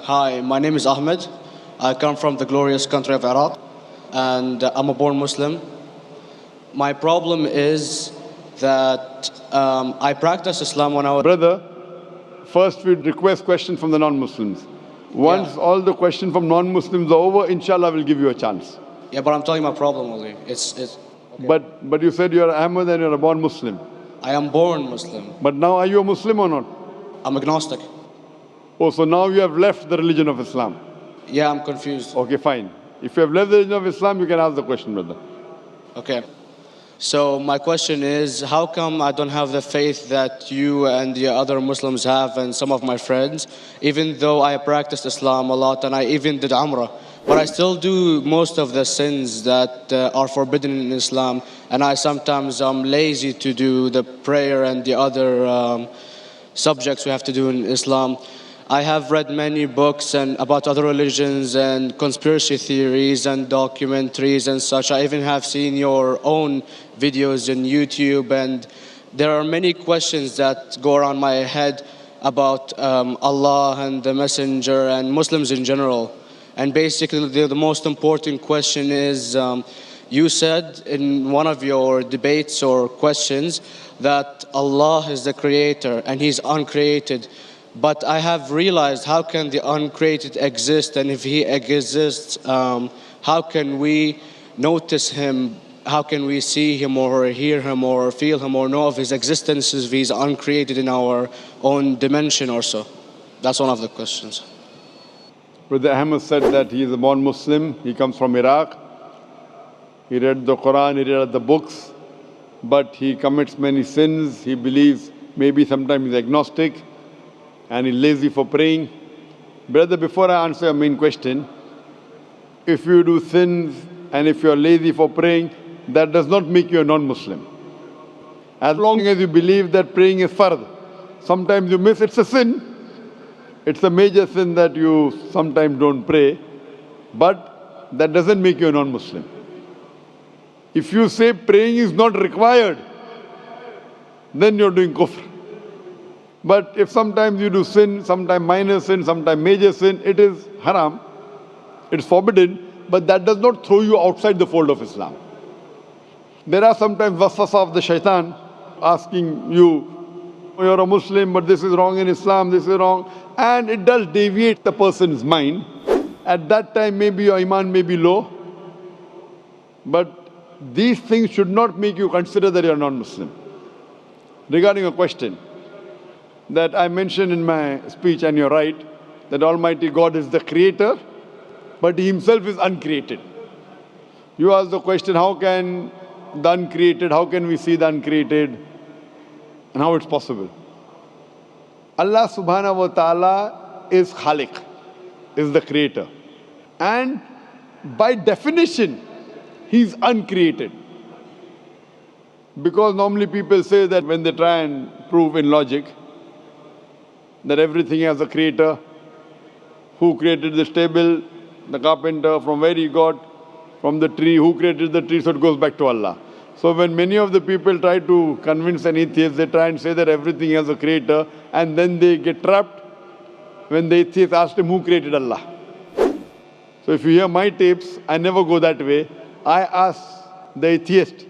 Hi, my name is Ahmed. I come from the glorious country of Iraq, and I'm a born Muslim. My problem is that I practiced Islam when I was. Brother, first we request questions from the non-Muslims. Once all the questions from non-Muslims are over, inshallah we'll give you a chance. Yeah, but I'm telling you my problem only. But you said you're Ahmed and you're a born Muslim. I am born Muslim. But now are you a Muslim or not? I'm agnostic. Oh, so now you have left the religion of Islam. Yeah, I'm confused. Okay, fine. If you have left the religion of Islam, you can ask the question, brother. Okay. So my question is, how come I don't have the faith that you and the other Muslims have and some of my friends, even though I practiced Islam a lot and I even did Umrah, but I still do most of the sins that are forbidden in Islam, and I sometimes am lazy to do the prayer and the other subjects we have to do in Islam. I have read many books and about other religions and conspiracy theories and documentaries and such. I even have seen your own videos on YouTube, and there are many questions that go around my head about Allah and the Messenger and Muslims in general. And basically the most important question is, you said in one of your debates or questions that Allah is the creator and He's uncreated. But I have realized, how can the uncreated exist? And if He exists, how can we notice Him? How can we see Him or hear Him or feel Him or know of His existence if He's uncreated in our own dimension or so? That's one of the questions. Brother Ahmed said that he is a born Muslim. He comes from Iraq. He read the Quran, he read the books, but he commits many sins. He believes maybe sometimes he's agnostic and he's lazy for praying. Brother, before I answer your main question, if you do sins and if you're lazy for praying, that does not make you a non-Muslim. As long as you believe that praying is fard, sometimes you miss, it's a sin. It's a major sin that you sometimes don't pray, but that doesn't make you a non-Muslim. If you say praying is not required, then you're doing kufr. But if sometimes you do sin, sometimes minor sin, sometimes major sin, it is haram, it's forbidden, but that does not throw you outside the fold of Islam. There are sometimes waswasa of the shaitan asking you, you're a Muslim, but this is wrong in Islam, this is wrong. And it does deviate the person's mind. At that time, maybe your iman may be low. But these things should not make you consider that you're non-Muslim. Regarding a question that I mentioned in my speech, and you're right, that Almighty God is the creator, but He Himself is uncreated. You ask the question, how can the uncreated, how can we see the uncreated, and how it's possible? Allah subhanahu wa ta'ala is Khaliq, is the creator. And by definition, He's uncreated. Because normally people say that when they try and prove in logic that everything has a creator, who created this table, the carpenter, from where he got, from the tree, who created the tree, so it goes back to Allah. So when many of the people try to convince an atheist, they try and say that everything has a creator, and then they get trapped when the atheist asks him, who created Allah? So if you hear my tapes, I never go that way. I ask the atheist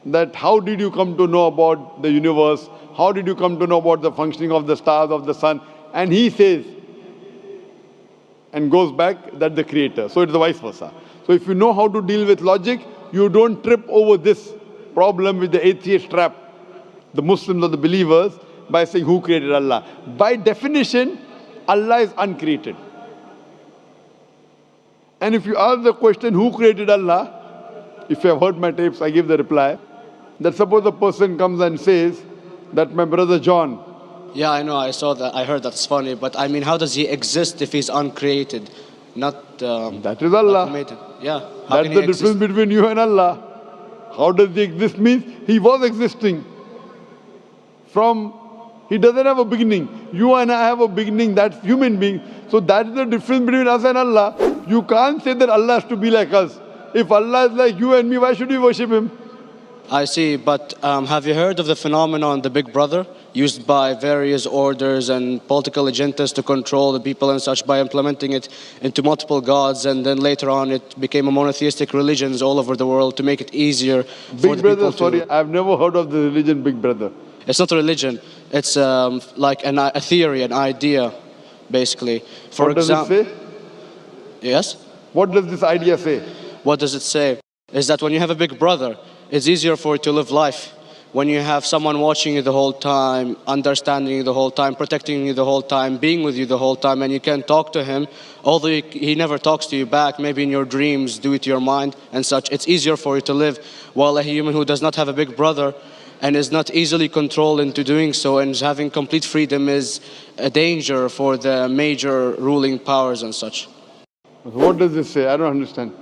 that how did you come to know about the universe? How did you come to know about the functioning of the stars, of the sun? And he says, and goes back, that the creator. So it's the vice versa. So if you know how to deal with logic, you don't trip over this problem with the atheist trap, the Muslims or the believers, by saying who created Allah. By definition, Allah is uncreated. And if you ask the question, who created Allah? If you have heard my tapes, I give the reply. That suppose a person comes and says that my brother John. Yeah, I know, I saw that, I heard that's funny, but I mean, how does he exist if he's uncreated? Not that is Allah. Yeah. That's the difference between you and Allah. How does he exist? Means he was existing. He doesn't have a beginning. You and I have a beginning, that's human being. So that is the difference between us and Allah. You can't say that Allah has to be like us. If Allah is like you and me, why should we worship Him? I see, but have you heard of the phenomenon, the Big Brother? used by various orders and political agendas to control the people and such by implementing it into multiple gods. And then later on, it became a monotheistic religions all over the world to make it easier for Big the Brother, people to. sorry, I've never heard of the religion Big Brother. It's not a religion. It's like a theory, an idea, basically. For What does it example, say? yes. What does this idea say? What does it say? Is that when you have a big brother, it's easier for you to live life. When you have someone watching you the whole time, understanding you the whole time, protecting you the whole time, being with you the whole time, and you can talk to him, although he never talks to you back, maybe in your dreams, due to your mind and such, it's easier for you to live. While a human who does not have a big brother and is not easily controlled into doing so and is having complete freedom is a danger for the major ruling powers and such. What does this say? I don't understand.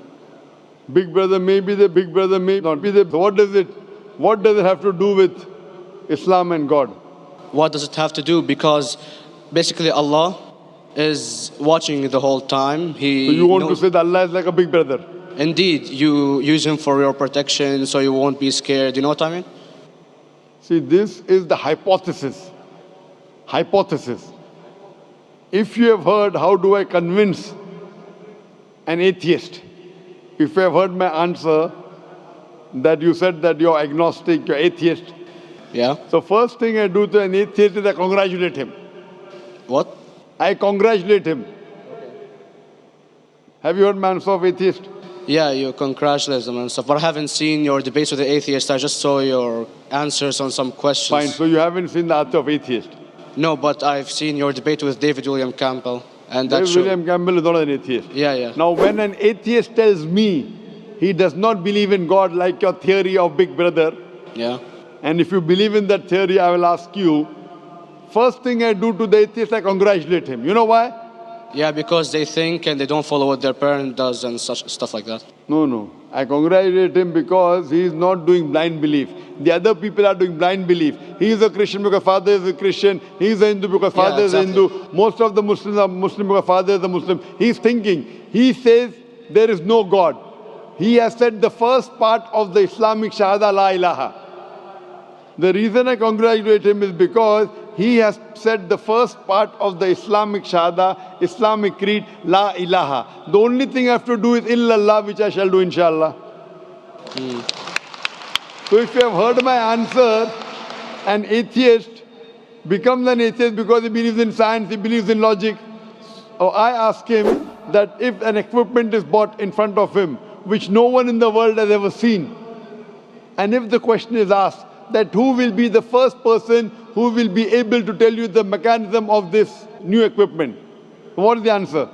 Big Brother may be the Big Brother, may not be the. What does it have to do with Islam and God? What does it have to do? Because basically Allah is watching you the whole time. So you want to say that Allah is like a Big Brother? Indeed, you use him for your protection so you won't be scared. You know what I mean? See, this is the hypothesis. Hypothesis. If you have heard, how do I convince an atheist? If you have heard my answer, that you said that you're agnostic, you're atheist. Yeah. So first thing I do to an atheist is I congratulate him. What? I congratulate him. Have you heard my answer of atheist? Yeah, you congratulate them and stuff. But I haven't seen your debates with the atheist. I just saw your answers on some questions. Fine. So you haven't seen the answer of atheist. No, but I've seen your debate with David William Campbell. And that's William Campbell is not an atheist. Yeah. Now, when an atheist tells me he does not believe in God like your theory of Big Brother, Yeah. and if you believe in that theory, I will ask you, first thing I do to the atheist, I congratulate him. You know why? Yeah, because they think and they don't follow what their parent does and such stuff like that. No. I congratulate him because he is not doing blind belief. The other people are doing blind belief. He is a Christian because father is a Christian. He is a Hindu because father is a Hindu. Most of the Muslims are Muslim because father is a Muslim. He is thinking. He says there is no God. He has said the first part of the Islamic Shahada, La ilaha. The reason I congratulate him is because he has said the first part of the Islamic Shahada, Islamic Creed, La ilaha. The only thing I have to do is illallah, which I shall do inshallah. So if you have heard my answer, an atheist becomes an atheist because he believes in science, he believes in logic. Or I ask him that if an equipment is bought in front of him, which no one in the world has ever seen, and if the question is asked, that who will be the first person who will be able to tell you the mechanism of this new equipment? What is the answer?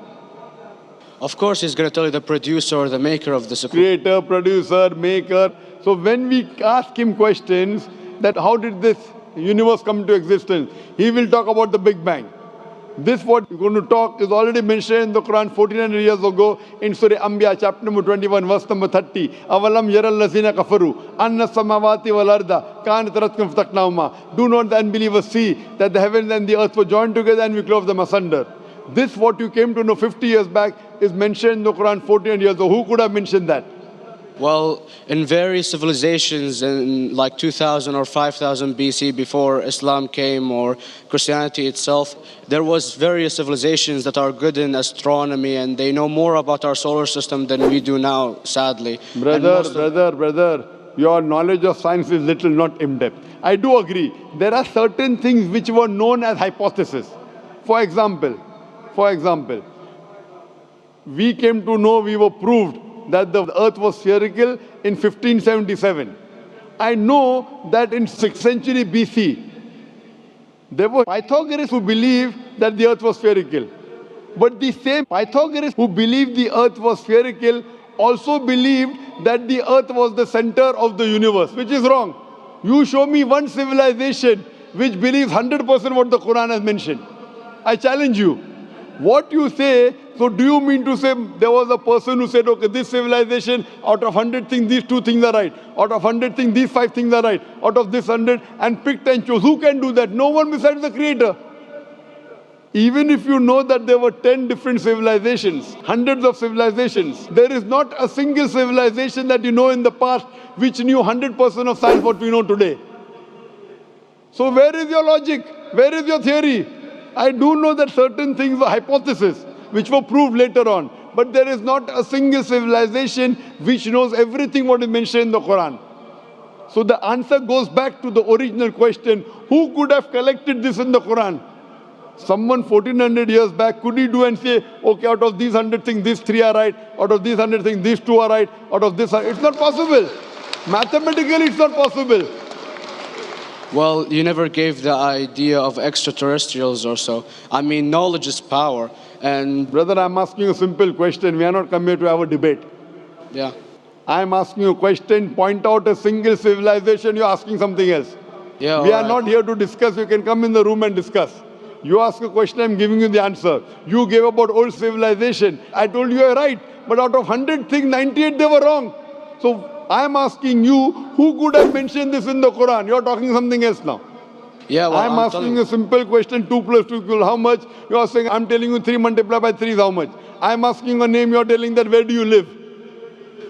Of course, he's going to tell you the producer or the maker of this equipment. Creator, producer, maker. So when we ask him questions that how did this universe come into existence, he will talk about the Big Bang. This what we're going to talk is already mentioned in the Quran 1400 years ago in Surah Anbiya chapter number 21 verse number 30. Avalam yaral lazina kafaru anna samawati wal arda kanat ratkum fataknahuma. Do not the unbelievers see that the heavens and the earth were joined together and we clove them asunder. This what you came to know 50 years back is mentioned in the Quran 1400 years ago. Who could have mentioned that? Well, in various civilizations in like 2000 or 5000 BC before Islam came or Christianity itself, there was various civilizations that are good in astronomy and they know more about our solar system than we do now, sadly. Brother, your knowledge of science is little, not in-depth. I do agree. There are certain things which were known as hypotheses. For example, we came to know, we were proved that the earth was spherical in 1577. I know that in 6th century BC, there were Pythagoreans who believed that the earth was spherical. But the same Pythagoreans who believed the earth was spherical also believed that the earth was the center of the universe, which is wrong. You show me one civilization which believes 100% what the Quran has mentioned. I challenge you. What you say, so do you mean to say there was a person who said, okay, this civilization, out of 100 things, these 2 things are right. Out of 100 things, these 5 things are right. Out of this 100, and picked and chose. Who can do that? No one besides the Creator. Even if you know that there were 10 different civilizations, hundreds of civilizations, there is not a single civilization that you know in the past which knew 100% of science what we know today. So where is your logic? Where is your theory? I do know that certain things were hypotheses, which were proved later on. But there is not a single civilization which knows everything what is mentioned in the Quran. So the answer goes back to the original question, who could have collected this in the Quran? Someone 1400 years back, could he do and say, okay, out of these 100 things, these 3 are right, out of these 100 things, these 2 are right, out of this, it's not possible. Mathematically, it's not possible. Well, you never gave the idea of extraterrestrials or so. I mean, knowledge is power, and Brother, I'm asking you a simple question. We are not come here to have a debate. yeah. I'm asking you a question, point out a single civilization, you're asking something else. Yeah, We are alright. not here to discuss. You can come in the room and discuss. You ask a question, I'm giving you the answer. You gave about old civilization. I told you you're right. But out of 100 things, 98 they were wrong. So I'm asking you, who could have mentioned this in the Quran? You're talking something else now. Yeah, well, I'm asking you a simple question, 2 plus 2 equals how much? You are saying, I'm telling you 3 multiplied by 3 is how much? I'm asking a name, you're telling that where do you live?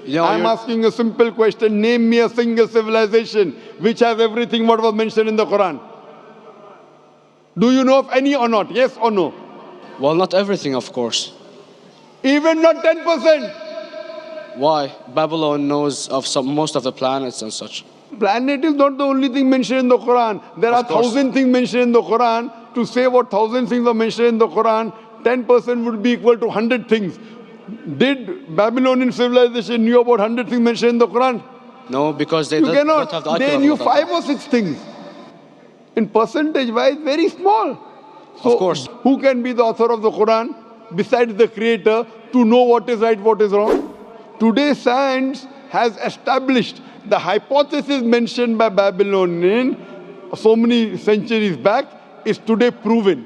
I'm asking a simple question, name me a single civilization which has everything what was mentioned in the Quran. Do you know of any or not? Yes or no? Well, not everything, of course. Even not 10%. Why? Babylon knows of most of the planets and such. Planet is not the only thing mentioned in the Quran. There are 1,000 things mentioned in the Quran. To say what 1,000 things are mentioned in the Quran, 10% would be equal to 100 things. Did Babylonian civilization knew about 100 things mentioned in the Quran? No, because they You don't have cannot. the IQ They level knew of that. 5 or 6 things. In percentage wise, very small. So Of course. who can be the author of the Quran besides the creator to know what is right, what is wrong? Today science has established the hypothesis mentioned by Babylonian so many centuries back is today proven.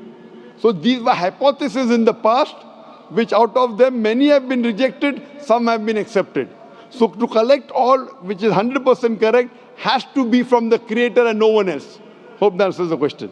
So these were hypotheses in the past, which out of them many have been rejected, some have been accepted. So to collect all which is 100% correct has to be from the creator and no one else. Hope that answers the question.